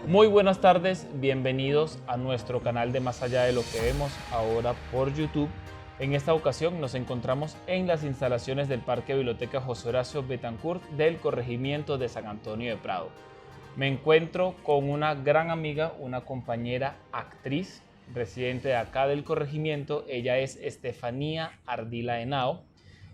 Muy buenas tardes, bienvenidos a nuestro canal de Más Allá de lo que vemos, ahora por YouTube. En esta ocasión nos encontramos en las instalaciones del Parque Biblioteca José Horacio Betancourt del corregimiento de San Antonio de Prado. Me encuentro con una gran amiga, una compañera actriz, residente de acá del corregimiento. Ella es Estefanía Ardila Henao.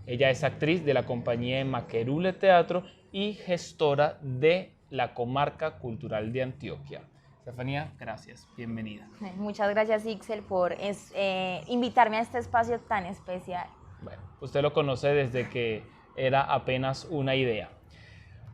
Ella es actriz de la compañía de Maquerule Teatro y gestora de la Comarca Cultural de Antioquia. Estefanía, gracias, bienvenida. Muchas gracias, Ixel, por invitarme a este espacio tan especial. Bueno, usted lo conoce desde que era apenas una idea.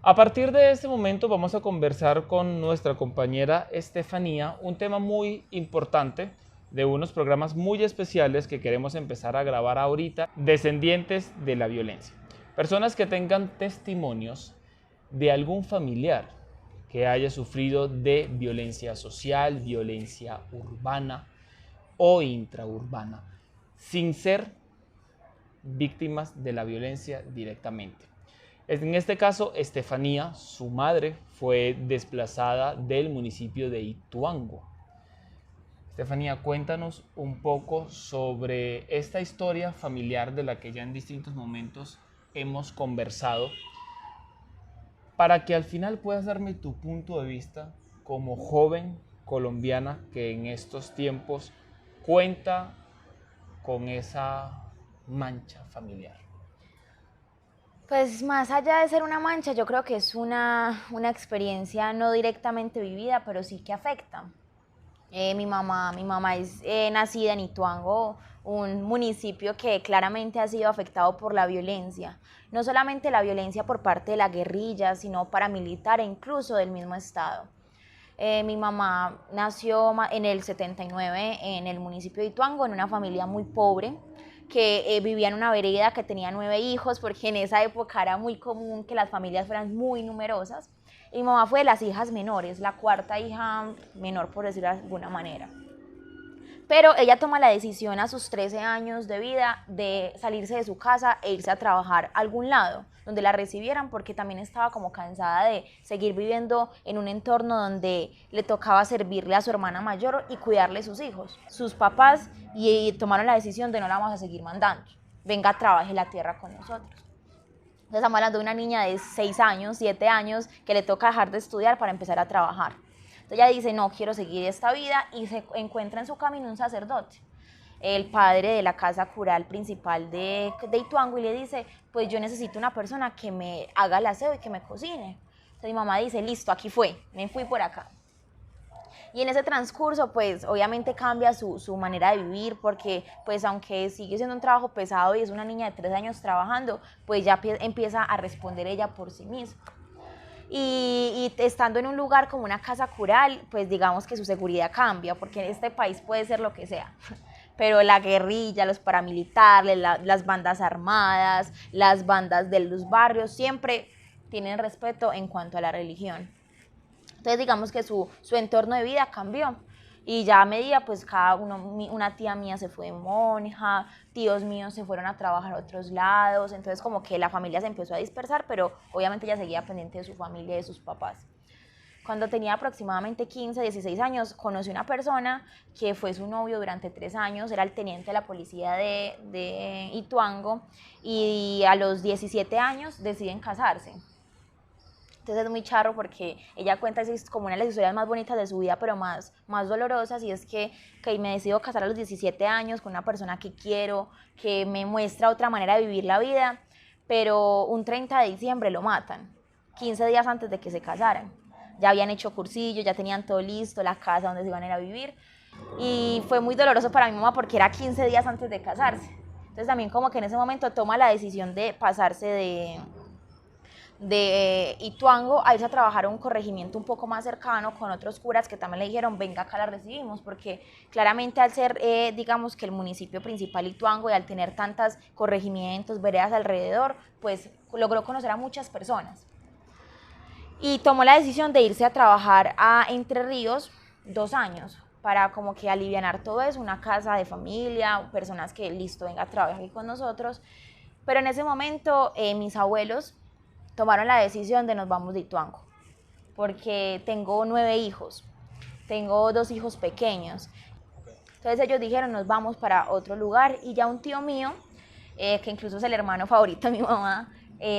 A partir de este momento vamos a conversar con nuestra compañera Estefanía un tema muy importante de unos programas muy especiales que queremos empezar a grabar ahorita, descendientes de la violencia. Personas que tengan testimonios de algún familiar que haya sufrido de violencia social, violencia urbana o intraurbana, sin ser víctimas de la violencia directamente. En este caso, Estefanía, su madre, fue desplazada del municipio de Ituango. Estefanía, cuéntanos un poco sobre esta historia familiar de la que ya en distintos momentos hemos conversado, para que al final puedas darme tu punto de vista como joven colombiana que en estos tiempos cuenta con esa mancha familiar. Pues más allá de ser una mancha, yo creo que es una experiencia no directamente vivida, pero sí que afecta. Mi mamá es nacida en Ituango, un municipio que claramente ha sido afectado por la violencia. No solamente la violencia por parte de la guerrilla, sino paramilitar e incluso del mismo Estado. Mi mamá nació en el 79 en el municipio de Ituango, en una familia muy pobre, que vivía en una vereda, que tenía 9 hijos, porque en esa época era muy común que las familias fueran muy numerosas. Y mi mamá fue de las hijas menores, la cuarta hija menor, por decirlo de alguna manera. Pero ella toma la decisión a sus 13 años de vida de salirse de su casa e irse a trabajar a algún lado donde la recibieran, porque también estaba como cansada de seguir viviendo en un entorno donde le tocaba servirle a su hermana mayor y cuidarle sus hijos. Sus papás y tomaron la decisión de no la vamos a seguir mandando, venga, trabaje la tierra con nosotros. Entonces estamos hablando de una niña de 6 años, 7 años, que le toca dejar de estudiar para empezar a trabajar. Entonces ella dice, no quiero seguir esta vida, y se encuentra en su camino un sacerdote, el padre de la casa cural principal de Ituango, y le dice, pues yo necesito una persona que me haga el aseo y que me cocine. Entonces mi mamá dice, listo, aquí fue, me fui por acá. Y en ese transcurso, pues obviamente cambia su manera de vivir, porque pues aunque sigue siendo un trabajo pesado y es una niña de 3 años trabajando, pues ya empieza a responder ella por sí misma. Y estando en un lugar como una casa cural, pues digamos que su seguridad cambia, porque en este país puede ser lo que sea, pero la guerrilla, los paramilitares, las bandas armadas, las bandas de los barrios siempre tienen respeto en cuanto a la religión. Entonces digamos que su entorno de vida cambió. Y ya a medida, pues cada uno, una tía mía se fue monja, tíos míos se fueron a trabajar a otros lados, entonces como que la familia se empezó a dispersar, pero obviamente ella seguía pendiente de su familia y de sus papás. Cuando tenía aproximadamente 15, 16 años, conocí una persona que fue su novio durante 3 años, era el teniente de la policía de Ituango, y a los 17 años deciden casarse. Entonces es muy charro porque ella cuenta, es como una de las historias más bonitas de su vida, pero más dolorosas, y es que me decido casar a los 17 años con una persona que quiero, que me muestra otra manera de vivir la vida, pero un 30 de diciembre lo matan, 15 días antes de que se casaran. Ya habían hecho cursillos, ya tenían todo listo, la casa donde se iban a ir a vivir, y fue muy doloroso para mi mamá porque era 15 días antes de casarse. Entonces también como que en ese momento toma la decisión de pasarse de Ituango a irse a trabajar a un corregimiento un poco más cercano con otros curas que también le dijeron, venga acá la recibimos, porque claramente al ser, digamos que el municipio principal Ituango, y al tener tantos corregimientos, veredas alrededor, pues logró conocer a muchas personas. Y tomó la decisión de irse a trabajar a Entre Ríos 2 años, para como que alivianar todo eso, una casa de familia, personas que listo, venga, trabaja aquí con nosotros. Pero en ese momento mis abuelos tomaron la decisión de nos vamos de Ituango, porque tengo 9 hijos, tengo 2 hijos pequeños. Entonces ellos dijeron, nos vamos para otro lugar, y ya un tío mío, que incluso es el hermano favorito de mi mamá,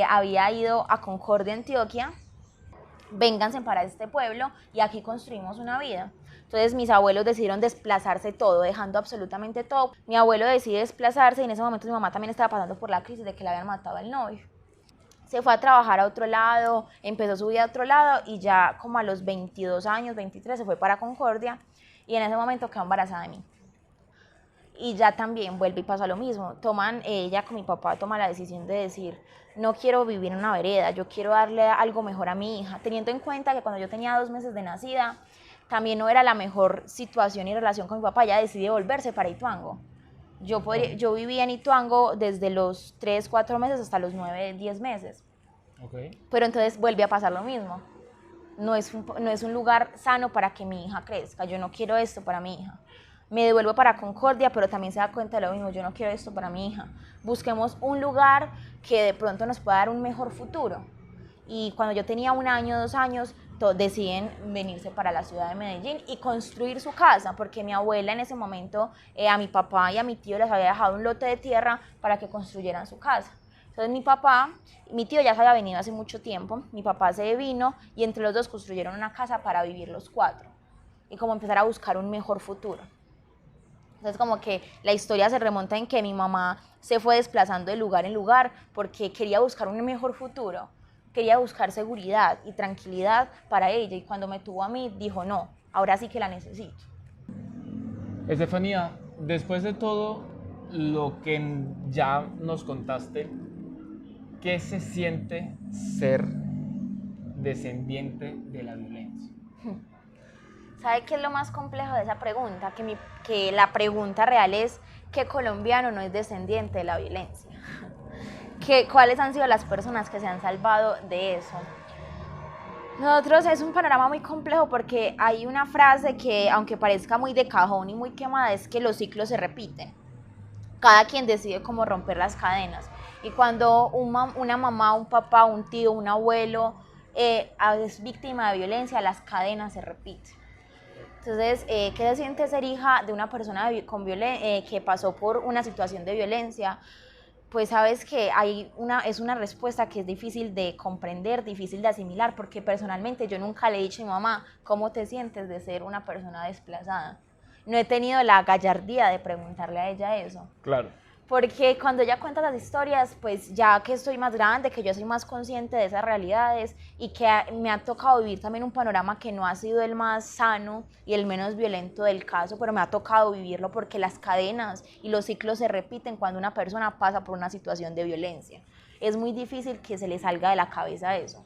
había ido a Concordia, Antioquia. Vénganse para este pueblo y aquí construimos una vida. Entonces mis abuelos decidieron desplazarse todo, dejando absolutamente todo. Mi abuelo decide desplazarse y en ese momento mi mamá también estaba pasando por la crisis de que le habían matado al novio. Se fue a trabajar a otro lado, empezó su vida a otro lado y ya como a los 22 años, 23, se fue para Concordia y en ese momento quedó embarazada de mí. Y ya también vuelve y pasa lo mismo. Ella con mi papá toma la decisión de decir, no quiero vivir en una vereda, yo quiero darle algo mejor a mi hija, teniendo en cuenta que cuando yo tenía 2 meses de nacida, también no era la mejor situación y relación con mi papá. Ella decidió volverse para Ituango. Yo vivía en Ituango desde los 3, 4 meses hasta los 9, 10 meses. Okay. Pero entonces vuelve a pasar lo mismo. No es un lugar sano para que mi hija crezca. Yo no quiero esto para mi hija. Me devuelvo para Concordia, pero también se da cuenta de lo mismo. Yo no quiero esto para mi hija. Busquemos un lugar que de pronto nos pueda dar un mejor futuro. Y cuando yo tenía 1 año, 2 años, deciden venirse para la ciudad de Medellín y construir su casa, porque mi abuela en ese momento a mi papá y a mi tío les había dejado un lote de tierra para que construyeran su casa. Entonces mi tío ya se había venido hace mucho tiempo, mi papá se vino y entre los dos construyeron una casa para vivir los 4 y como empezar a buscar un mejor futuro. Entonces como que la historia se remonta en que mi mamá se fue desplazando de lugar en lugar porque quería buscar un mejor futuro, quería buscar seguridad y tranquilidad para ella, y cuando me tuvo a mí dijo, no, ahora sí que la necesito. Estefanía, después de todo lo que ya nos contaste, ¿qué se siente ser descendiente de la violencia? ¿Sabe qué es lo más complejo de esa pregunta? Que la pregunta real es, ¿qué colombiano no es descendiente de la violencia? ¿Cuáles han sido las personas que se han salvado de eso? Nosotros es un panorama muy complejo porque hay una frase que, aunque parezca muy de cajón y muy quemada, es que los ciclos se repiten. Cada quien decide cómo romper las cadenas. Y cuando una mamá, un papá, un tío, un abuelo es víctima de violencia, las cadenas se repiten. Entonces, ¿qué se siente ser hija de una persona que pasó por una situación de violencia? Pues sabes que es una respuesta que es difícil de comprender, difícil de asimilar, porque personalmente yo nunca le he dicho a mi mamá, ¿cómo te sientes de ser una persona desplazada? No he tenido la gallardía de preguntarle a ella eso. Claro. Porque cuando ella cuenta las historias, pues ya que estoy más grande, que yo soy más consciente de esas realidades y que me ha tocado vivir también un panorama que no ha sido el más sano y el menos violento del caso, pero me ha tocado vivirlo porque las cadenas y los ciclos se repiten cuando una persona pasa por una situación de violencia. Es muy difícil que se le salga de la cabeza eso.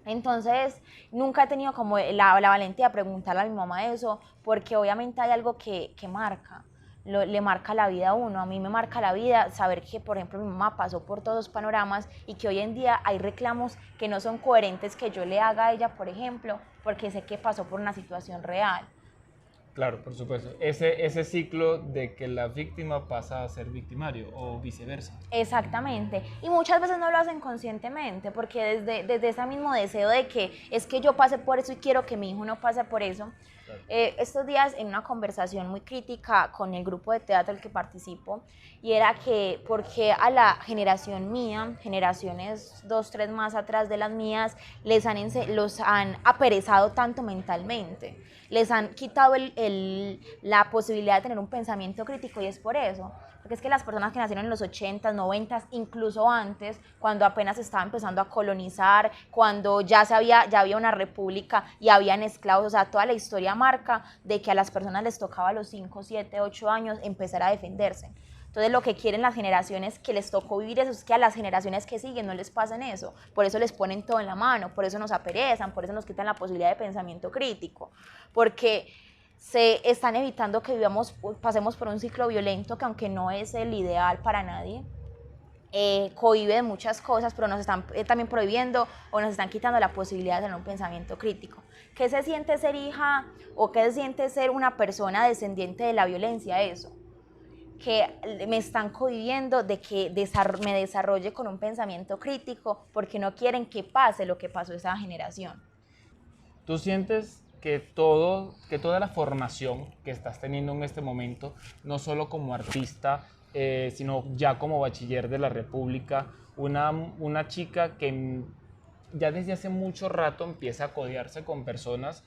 Entonces, nunca he tenido como la valentía de preguntarle a mi mamá eso, porque obviamente hay algo que marca. Le marca la vida a uno. A mí me marca la vida saber que, por ejemplo, mi mamá pasó por todos los panoramas y que hoy en día hay reclamos que no son coherentes que yo le haga a ella, por ejemplo, porque sé que pasó por una situación real. Claro, por supuesto. Ese ciclo de que la víctima pasa a ser victimario o viceversa. Exactamente. Y muchas veces no lo hacen conscientemente, porque desde ese mismo deseo de que es que yo pasé por eso y quiero que mi hijo no pase por eso. Claro. Estos días en una conversación muy crítica con el grupo de teatro al que participo, y era que porque a la generación mía, generaciones 2, 3 más atrás de las mías, los han aperezado tanto mentalmente, les han quitado la posibilidad de tener un pensamiento crítico, y es por eso. Porque es que las personas que nacieron en los 80s, 90s, incluso antes, cuando apenas estaba empezando a colonizar, cuando ya había una república y habían esclavos, o sea, toda la historia marca de que a las personas les tocaba a los 5, 7, 8 años empezar a defenderse. Entonces lo que quieren las generaciones que les tocó vivir eso es que a las generaciones que siguen no les pasen eso. Por eso les ponen todo en la mano, por eso nos aperezan, por eso nos quitan la posibilidad de pensamiento crítico. Porque se están evitando que pasemos por un ciclo violento que, aunque no es el ideal para nadie, cohíbe de muchas cosas, pero nos están también prohibiendo o nos están quitando la posibilidad de tener un pensamiento crítico. ¿Qué se siente ser hija o qué se siente ser una persona descendiente de la violencia? Eso. que me están cohibiendo de que me desarrolle con un pensamiento crítico porque no quieren que pase lo que pasó esa generación. ¿Tú sientes que toda la formación que estás teniendo en este momento, no solo como artista, sino ya como bachiller de la República, una chica que ya desde hace mucho rato empieza a codearse con personas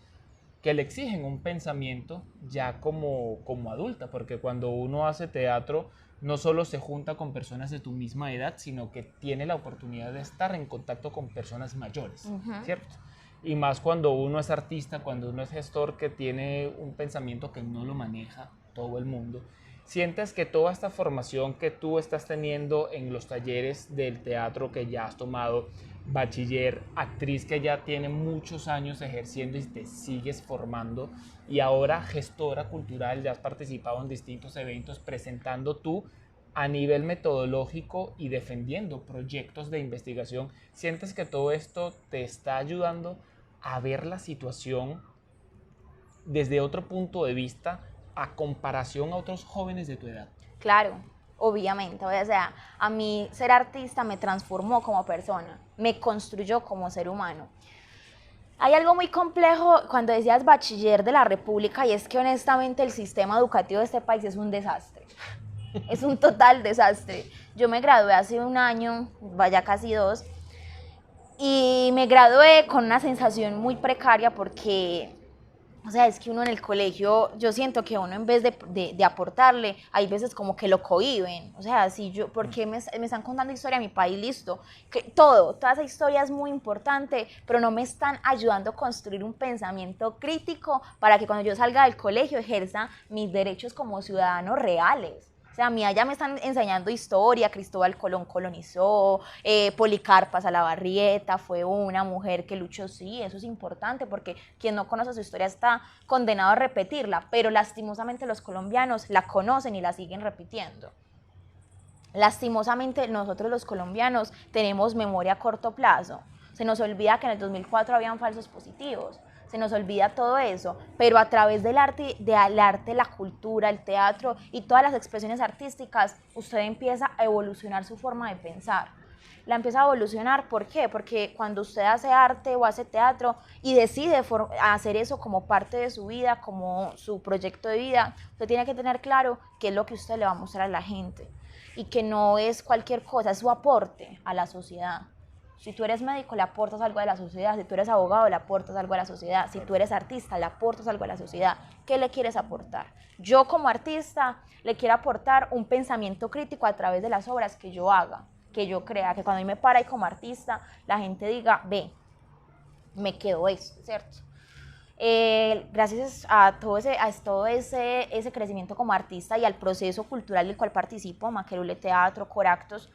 que le exigen un pensamiento ya como adulta, porque cuando uno hace teatro no solo se junta con personas de tu misma edad, sino que tiene la oportunidad de estar en contacto con personas mayores, ¿cierto? Y más cuando uno es artista, cuando uno es gestor que tiene un pensamiento que no lo maneja todo el mundo. ¿Sientes que toda esta formación que tú estás teniendo en los talleres del teatro que ya has tomado, bachiller, actriz que ya tiene muchos años ejerciendo y te sigues formando, y ahora gestora cultural, ya has participado en distintos eventos presentando tú a nivel metodológico y defendiendo proyectos de investigación, sientes que todo esto te está ayudando a ver la situación desde otro punto de vista a comparación a otros jóvenes de tu edad? Claro, obviamente, o sea, a mí ser artista me transformó como persona, me construyó como ser humano. Hay algo muy complejo cuando decías bachiller de la República, y es que honestamente el sistema educativo de este país es un desastre. Es un total desastre. Yo me gradué hace un año, vaya casi 2, y me gradué con una sensación muy precaria porque, o sea, es que uno en el colegio, yo siento que uno en vez de aportarle, hay veces como que lo cohíben. O sea, si yo, ¿por qué me están contando historia de mi país? Listo. Que toda esa historia es muy importante, pero no me están ayudando a construir un pensamiento crítico para que cuando yo salga del colegio ejerza mis derechos como ciudadanos reales. O sea, a mí allá me están enseñando historia, Cristóbal Colón colonizó, Policarpa Salabarrieta fue una mujer que luchó, sí, eso es importante porque quien no conoce su historia está condenado a repetirla, pero lastimosamente los colombianos la conocen y la siguen repitiendo. Lastimosamente nosotros los colombianos tenemos memoria a corto plazo. Se nos olvida que en el 2004 habían falsos positivos. Se nos olvida todo eso, pero a través del arte, la cultura, el teatro y todas las expresiones artísticas, usted empieza a evolucionar su forma de pensar. La empieza a evolucionar, ¿por qué? Porque cuando usted hace arte o hace teatro y decide hacer eso como parte de su vida, como su proyecto de vida, usted tiene que tener claro qué es lo que usted le va a mostrar a la gente y que no es cualquier cosa, es su aporte a la sociedad. Si tú eres médico, le aportas algo a la sociedad. Si tú eres abogado, le aportas algo a la sociedad. Si tú eres artista, le aportas algo a la sociedad. ¿Qué le quieres aportar? Yo como artista le quiero aportar un pensamiento crítico a través de las obras que yo haga, que yo crea, que cuando a mí me para y como artista, la gente diga, ve, me quedó esto, ¿cierto? Gracias a todo ese crecimiento como artista y al proceso cultural del cual participo, Maquerule Teatro, Coractos,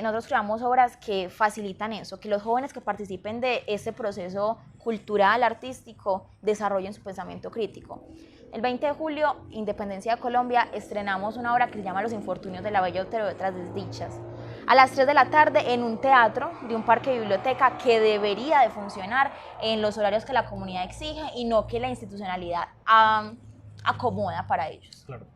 nosotros creamos obras que facilitan eso, que los jóvenes que participen de ese proceso cultural, artístico, desarrollen su pensamiento crítico. El 20 de julio, Independencia de Colombia, estrenamos una obra que se llama Los infortunios de la bella Otero de otras desdichas. A las 3 de la tarde en un teatro de un parque de biblioteca que debería de funcionar en los horarios que la comunidad exige y no que la institucionalidad acomoda para ellos. Claro.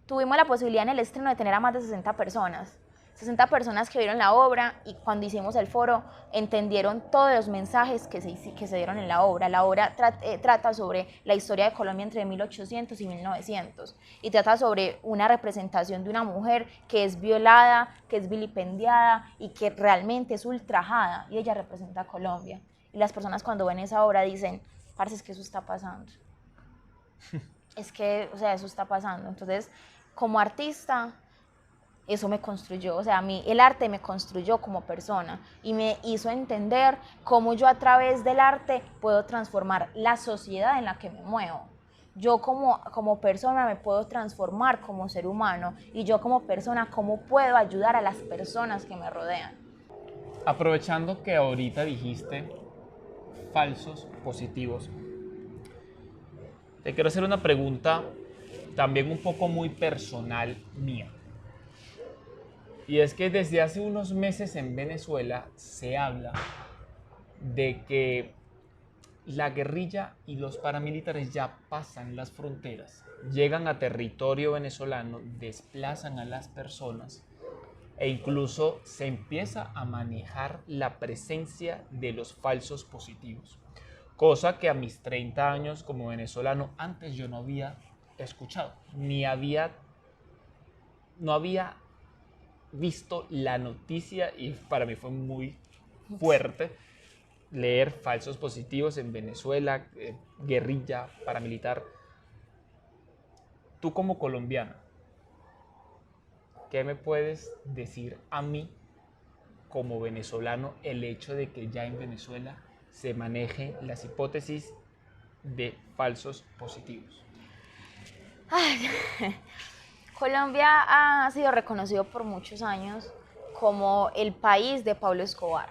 Tuvimos la posibilidad en el estreno de tener a más de 60 personas. 60 personas que vieron la obra y cuando hicimos el foro entendieron todos los mensajes que se dieron en la obra. La obra trata sobre la historia de Colombia entre 1800 y 1900 y trata sobre una representación de una mujer que es violada, que es vilipendiada y que realmente es ultrajada, y ella representa a Colombia. Y las personas cuando ven esa obra dicen, parce, es que eso está pasando. Es que, o sea, eso está pasando. Entonces, como artista, eso me construyó, o sea, a mí el arte me construyó como persona y me hizo entender cómo yo a través del arte puedo transformar la sociedad en la que me muevo. Yo como persona me puedo transformar como ser humano y yo como persona cómo puedo ayudar a las personas que me rodean. Aprovechando que ahorita dijiste falsos positivos, te quiero hacer una pregunta también un poco muy personal mía. Y es que desde hace unos meses en Venezuela se habla de que la guerrilla y los paramilitares ya pasan las fronteras, llegan a territorio venezolano, desplazan a las personas e incluso se empieza a manejar la presencia de los falsos positivos, cosa que a mis 30 años como venezolano antes yo no había escuchado, no había visto la noticia y para mí fue muy fuerte leer falsos positivos en Venezuela, guerrilla, paramilitar. Tú como colombiana, ¿qué me puedes decir a mí como venezolano el hecho de que ya en Venezuela se manejen las hipótesis de falsos positivos? Ay, Colombia ha sido reconocido por muchos años como el país de Pablo Escobar,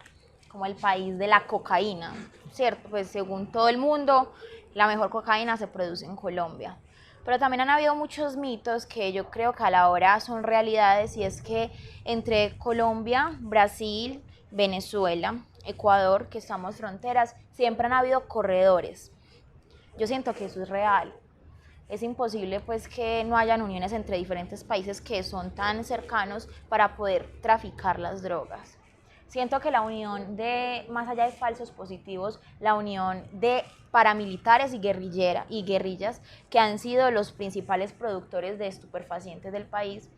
como el país de la cocaína, ¿cierto? Pues según todo el mundo, la mejor cocaína se produce en Colombia. Pero también han habido muchos mitos que yo creo que a la hora son realidades, y es que entre Colombia, Brasil, Venezuela, Ecuador, que estamos fronteras, siempre han habido corredores. Yo siento que eso es real. Es imposible pues que no hayan uniones entre diferentes países que son tan cercanos para poder traficar las drogas. Siento que la unión de, más allá de falsos positivos, la unión de paramilitares y guerrillas, que han sido los principales productores de estupefacientes del país,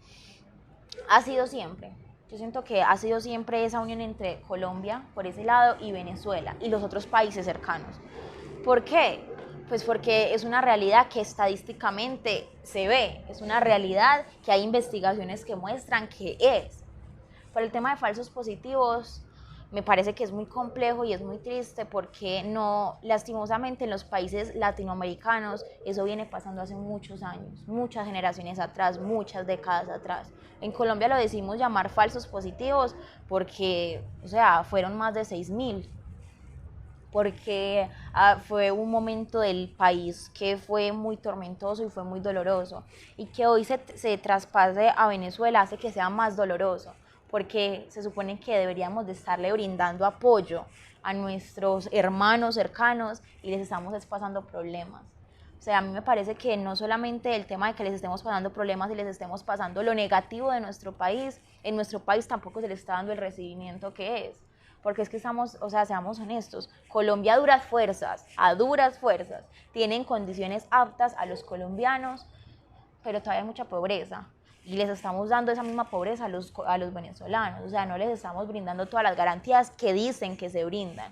ha sido siempre. Yo siento que ha sido siempre esa unión entre Colombia, por ese lado, y Venezuela, y los otros países cercanos. ¿Por qué? Pues porque es una realidad que estadísticamente se ve, es una realidad que hay investigaciones que muestran que es. Por el tema de falsos positivos, me parece que es muy complejo y es muy triste porque no, lastimosamente en los países latinoamericanos eso viene pasando hace muchos años, muchas generaciones atrás, muchas décadas atrás. En Colombia lo decimos llamar falsos positivos porque, o sea, fueron más de 6.000, porque fue un momento del país que fue muy tormentoso y fue muy doloroso, y que hoy se traspase a Venezuela hace que sea más doloroso, porque se supone que deberíamos de estarle brindando apoyo a nuestros hermanos cercanos y les estamos pasando problemas. O sea, a mí me parece que no solamente el tema de que les estemos pasando problemas y les estemos pasando lo negativo de nuestro país, en nuestro país tampoco se les está dando el recibimiento que es. Porque es que estamos, o sea, seamos honestos, Colombia a duras fuerzas, tienen condiciones aptas a los colombianos, pero todavía hay mucha pobreza. Y les estamos dando esa misma pobreza a los venezolanos, o sea, no les estamos brindando todas las garantías que dicen que se brindan.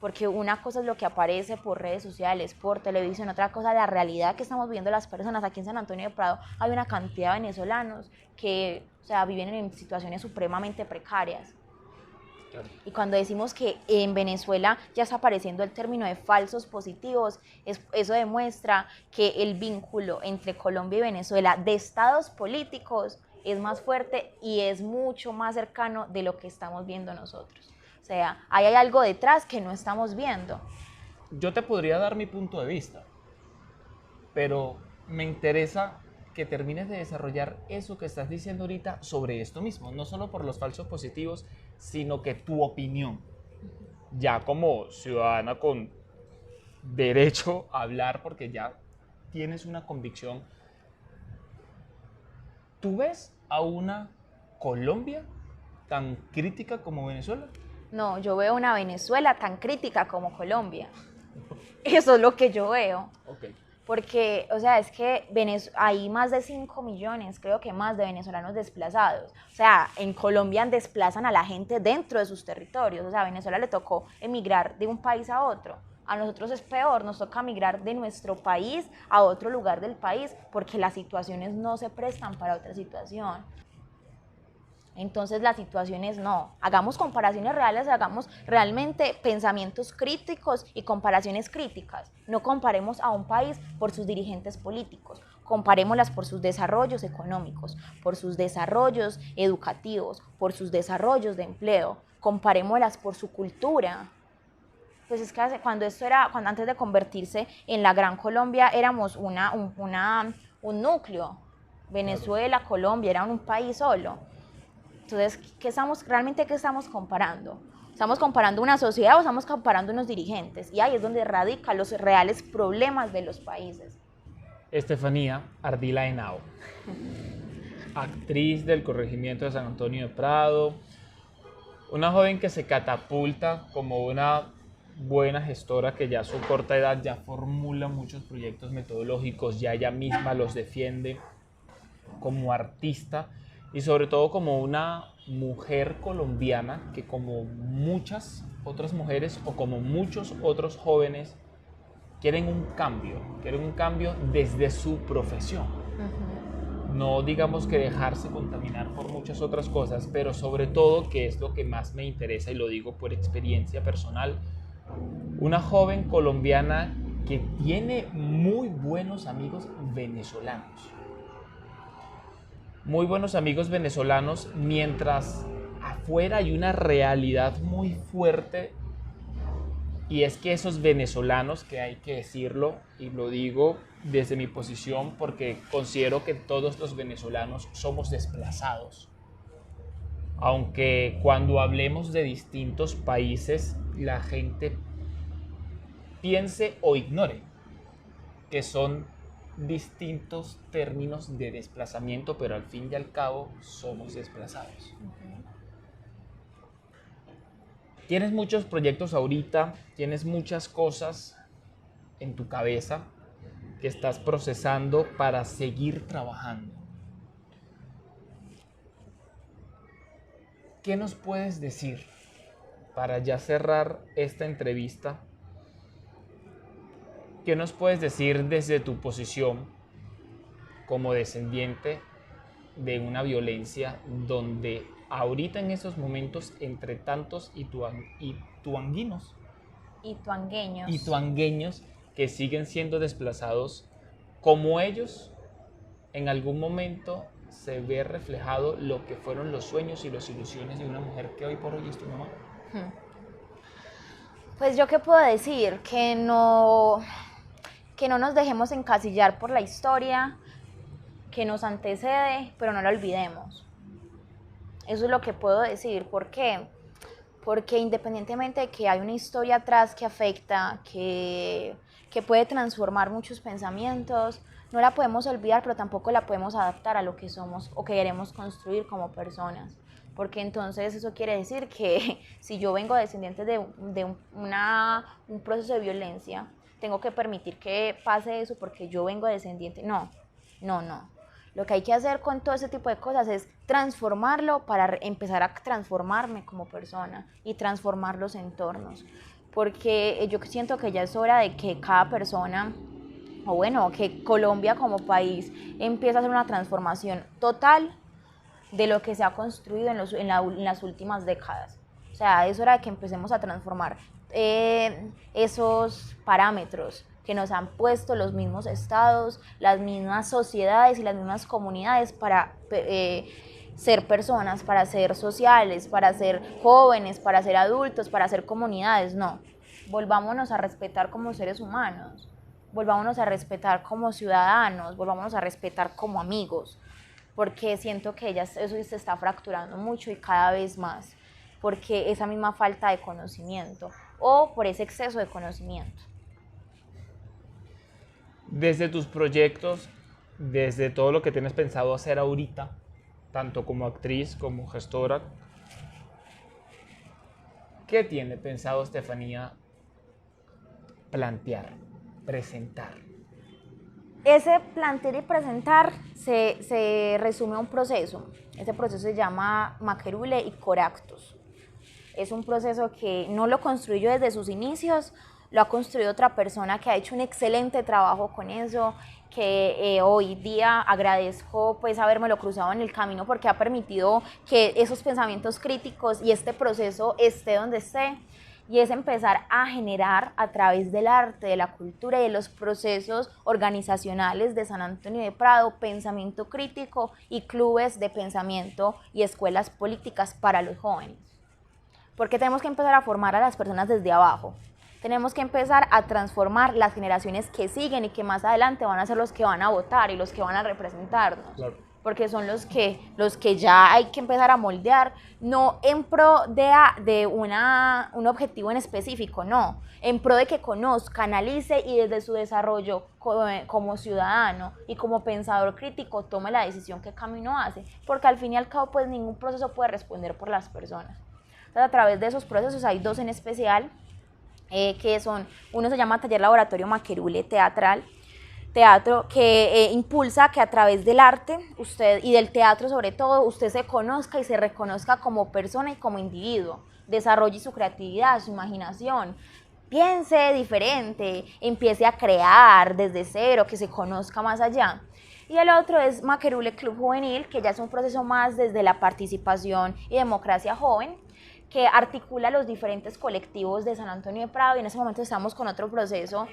Porque una cosa es lo que aparece por redes sociales, por televisión, otra cosa es la realidad que estamos viviendo las personas. Aquí en San Antonio de Prado hay una cantidad de venezolanos que, o sea, viven en situaciones supremamente precarias. Y cuando decimos que en Venezuela ya está apareciendo el término de falsos positivos, eso demuestra que el vínculo entre Colombia y Venezuela de estados políticos es más fuerte y es mucho más cercano de lo que estamos viendo nosotros. O sea, ahí hay algo detrás que no estamos viendo. Yo te podría dar mi punto de vista, pero me interesa que termines de desarrollar eso que estás diciendo ahorita sobre esto mismo, no solo por los falsos positivos, sino que tu opinión, ya como ciudadana con derecho a hablar porque ya tienes una convicción. ¿Tú ves a una Colombia tan crítica como Venezuela? No, yo veo una Venezuela tan crítica como Colombia. Eso es lo que yo veo. Okay. Porque, o sea, es que hay más de 5 millones, creo que más, de venezolanos desplazados. O sea, en Colombia desplazan a la gente dentro de sus territorios. O sea, a Venezuela le tocó emigrar de un país a otro. A nosotros es peor, nos toca migrar de nuestro país a otro lugar del país porque las situaciones no se prestan para otra situación. Entonces las situaciones no, hagamos comparaciones reales, hagamos realmente pensamientos críticos y comparaciones críticas. No comparemos a un país por sus dirigentes políticos, comparémoslas por sus desarrollos económicos, por sus desarrollos educativos, por sus desarrollos de empleo, comparémoslas por su cultura. Pues es que cuando antes de convertirse en la Gran Colombia éramos un núcleo, Venezuela, Colombia, era un país solo. Entonces, ¿qué estamos comparando? ¿Estamos comparando una sociedad o estamos comparando unos dirigentes? Y ahí es donde radican los reales problemas de los países. Estefanía Ardila Henao, actriz del corregimiento de San Antonio de Prado, una joven que se catapulta como una buena gestora que ya a su corta edad ya formula muchos proyectos metodológicos, ya ella misma los defiende como artista y sobre todo como una mujer colombiana que como muchas otras mujeres o como muchos otros jóvenes quieren un cambio desde su profesión. No digamos que dejarse contaminar por muchas otras cosas, pero sobre todo, que es lo que más me interesa y lo digo por experiencia personal, una joven colombiana que tiene muy buenos amigos venezolanos. Muy buenos amigos venezolanos, mientras afuera hay una realidad muy fuerte, y es que esos venezolanos, que hay que decirlo, y lo digo desde mi posición porque considero que todos los venezolanos somos desplazados. Aunque cuando hablemos de distintos países, la gente piense o ignore que son distintos términos de desplazamiento, pero al fin y al cabo somos desplazados. Tienes muchos proyectos ahorita, tienes muchas cosas en tu cabeza que estás procesando para seguir trabajando. ¿Qué nos puedes decir para ya cerrar esta entrevista? ¿Qué nos puedes decir desde tu posición como descendiente de una violencia donde ahorita en esos momentos entre tantos tuangueños que siguen siendo desplazados, como ellos, en algún momento se ve reflejado lo que fueron los sueños y las ilusiones de una mujer que hoy por hoy es tu mamá? Pues yo qué puedo decir, que no nos dejemos encasillar por la historia que nos antecede, pero no la olvidemos. Eso es lo que puedo decir. ¿Por qué? Porque independientemente de que hay una historia atrás que afecta, que puede transformar muchos pensamientos, no la podemos olvidar, pero tampoco la podemos adaptar a lo que somos o que queremos construir como personas. Porque entonces eso quiere decir que si yo vengo descendiente de un proceso de violencia, tengo que permitir que pase eso porque yo vengo descendiente. No. Lo que hay que hacer con todo ese tipo de cosas es transformarlo para empezar a transformarme como persona y transformar los entornos. Porque yo siento que ya es hora de que cada persona, o bueno, que Colombia como país empiece a hacer una transformación total de lo que se ha construido en las últimas décadas. O sea, es hora de que empecemos a transformar esos parámetros que nos han puesto los mismos estados, las mismas sociedades y las mismas comunidades para ser personas, para ser sociales, para ser jóvenes, para ser adultos, para ser comunidades. No, volvámonos a respetar como seres humanos, volvámonos a respetar como ciudadanos, volvámonos a respetar como amigos, porque siento que eso se está fracturando mucho y cada vez más, porque esa misma falta de conocimiento o por ese exceso de conocimiento. Desde tus proyectos, desde todo lo que tienes pensado hacer ahorita, tanto como actriz como gestora, ¿qué tiene pensado Estefanía plantear, presentar? Ese plantear y presentar se resume a un proceso. Ese proceso se llama Maquerule y Coractus. Es un proceso que no lo construí yo desde sus inicios, lo ha construido otra persona que ha hecho un excelente trabajo con eso, que hoy día agradezco pues habérmelo cruzado en el camino porque ha permitido que esos pensamientos críticos y este proceso esté donde esté, y es empezar a generar a través del arte, de la cultura y de los procesos organizacionales de San Antonio de Prado pensamiento crítico y clubes de pensamiento y escuelas políticas para los jóvenes. Porque tenemos que empezar a formar a las personas desde abajo. Tenemos que empezar a transformar las generaciones que siguen y que más adelante van a ser los que van a votar y los que van a representarnos. Claro. porque son los que ya hay que empezar a moldear, no en pro de un objetivo en específico, no, en pro de que conozca, analice y desde su desarrollo como ciudadano y como pensador crítico tome la decisión qué camino hace, porque al fin y al cabo pues ningún proceso puede responder por las personas. Entonces, a través de esos procesos hay dos en especial, que son, uno se llama Taller Laboratorio Maquerule Teatral, teatro que impulsa que a través del arte usted y del teatro sobre todo usted se conozca y se reconozca como persona y como individuo, desarrolle su creatividad, su imaginación, piense diferente, empiece a crear desde cero, que se conozca más allá. Y el otro es Maquerule Club Juvenil, que ya es un proceso más desde la participación y democracia joven, que articula los diferentes colectivos de San Antonio de Prado, y en ese momento estamos con otro proceso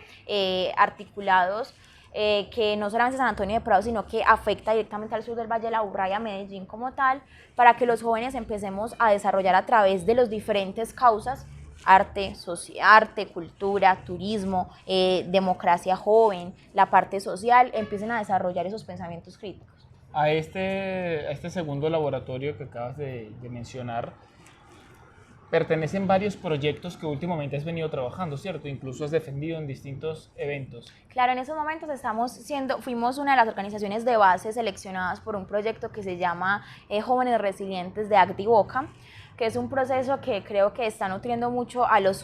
articulados que no solamente San Antonio de Prado, sino que afecta directamente al sur del Valle de la Aburrá y a Medellín como tal, para que los jóvenes empecemos a desarrollar a través de las diferentes causas, arte, arte, cultura, turismo, democracia joven, la parte social, empiecen a desarrollar esos pensamientos críticos. A este segundo laboratorio que acabas de mencionar, pertenecen varios proyectos que últimamente has venido trabajando, ¿cierto? Incluso has defendido en distintos eventos. Claro, en esos momentos fuimos una de las organizaciones de base seleccionadas por un proyecto que se llama Jóvenes Resilientes de Activoca, que es un proceso que creo que está nutriendo mucho a los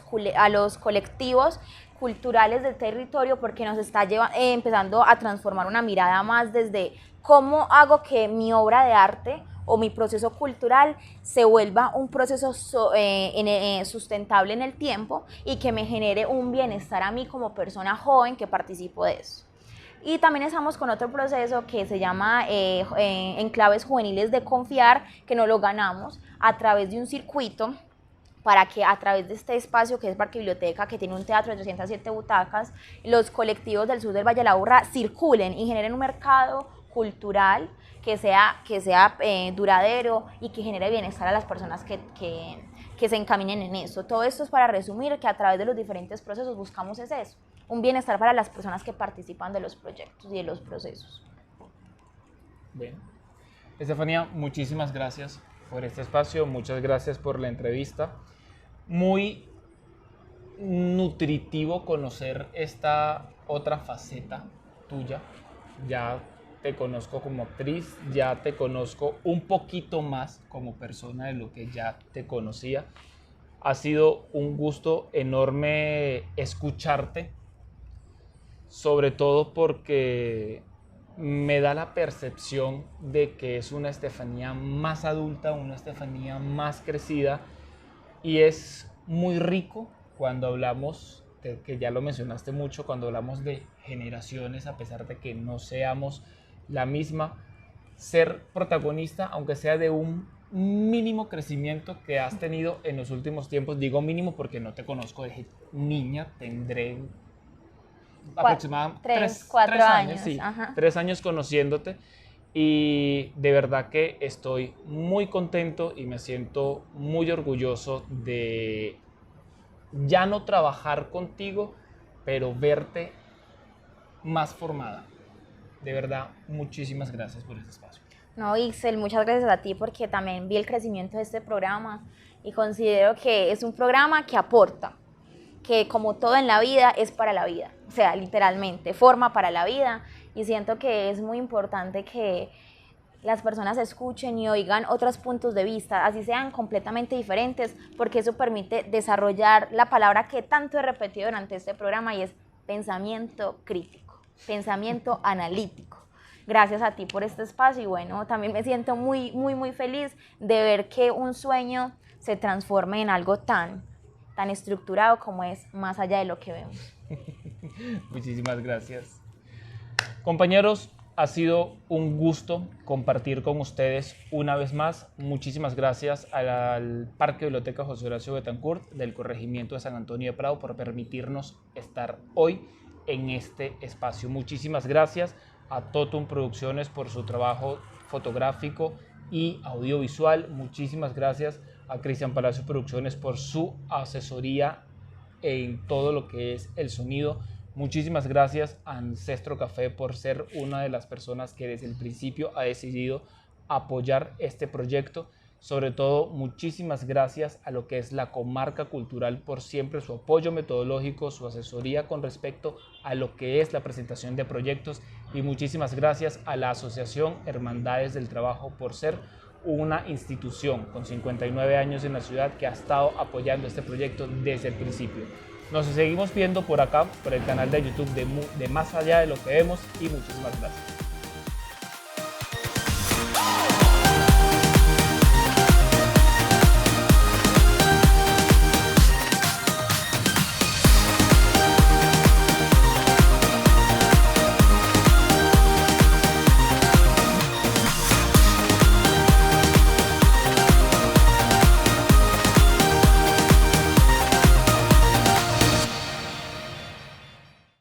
colectivos culturales del territorio, porque nos está empezando a transformar una mirada más desde cómo hago que mi obra de arte o mi proceso cultural se vuelva un proceso sustentable en el tiempo y que me genere un bienestar a mí como persona joven que participo de eso. Y también estamos con otro proceso que se llama Enclaves Juveniles de Confiar, que nos lo ganamos a través de un circuito, para que a través de este espacio que es Parque Biblioteca, que tiene un teatro de 307 butacas, los colectivos del sur del Valle de la Aburrá circulen y generen un mercado cultural que sea duradero y que genere bienestar a las personas que se encaminen en eso. Todo esto es para resumir que a través de los diferentes procesos buscamos eso, un bienestar para las personas que participan de los proyectos y de los procesos. Bien. Estefanía, muchísimas gracias por este espacio, muchas gracias por la entrevista. Muy nutritivo conocer esta otra faceta tuya. Ya te conozco como actriz, ya te conozco un poquito más como persona de lo que ya te conocía. Ha sido un gusto enorme escucharte, sobre todo porque me da la percepción de que es una Estefanía más adulta, una Estefanía más crecida, y es muy rico cuando hablamos, que ya lo mencionaste mucho, cuando hablamos de generaciones, a pesar de que no seamos la misma, ser protagonista, aunque sea de un mínimo crecimiento que has tenido en los últimos tiempos. Digo mínimo porque no te conozco desde niña, tendré aproximadamente 3 años, sí, 3 años conociéndote, y de verdad que estoy muy contento y me siento muy orgulloso de ya no trabajar contigo, pero verte más formada. De verdad, muchísimas gracias por este espacio. No, Ixel, muchas gracias a ti, porque también vi el crecimiento de este programa y considero que es un programa que aporta, que como todo en la vida es para la vida, o sea, literalmente, forma para la vida, y siento que es muy importante que las personas escuchen y oigan otros puntos de vista, así sean completamente diferentes, porque eso permite desarrollar la palabra que tanto he repetido durante este programa, y es pensamiento crítico, pensamiento analítico. Gracias a ti por este espacio, y bueno, también me siento muy, muy, muy feliz de ver que un sueño se transforme en algo tan estructurado como es Más Allá de lo que vemos. Muchísimas gracias. Compañeros, ha sido un gusto compartir con ustedes una vez más. Muchísimas gracias al Parque Biblioteca José Horacio Betancourt del Corregimiento de San Antonio de Prado por permitirnos estar hoy en este espacio. Muchísimas gracias a Totum Producciones por su trabajo fotográfico y audiovisual. Muchísimas gracias a Cristian Palacio Producciones por su asesoría en todo lo que es el sonido. Muchísimas gracias a Ancestro Café por ser una de las personas que desde el principio ha decidido apoyar este proyecto. Sobre todo, muchísimas gracias a lo que es la Comarca Cultural por siempre su apoyo metodológico, su asesoría con respecto a lo que es la presentación de proyectos, y muchísimas gracias a la Asociación Hermandades del Trabajo por ser una institución con 59 años en la ciudad que ha estado apoyando este proyecto desde el principio. Nos seguimos viendo por acá, por el canal de YouTube de Más Allá de lo que Vemos, y muchísimas gracias.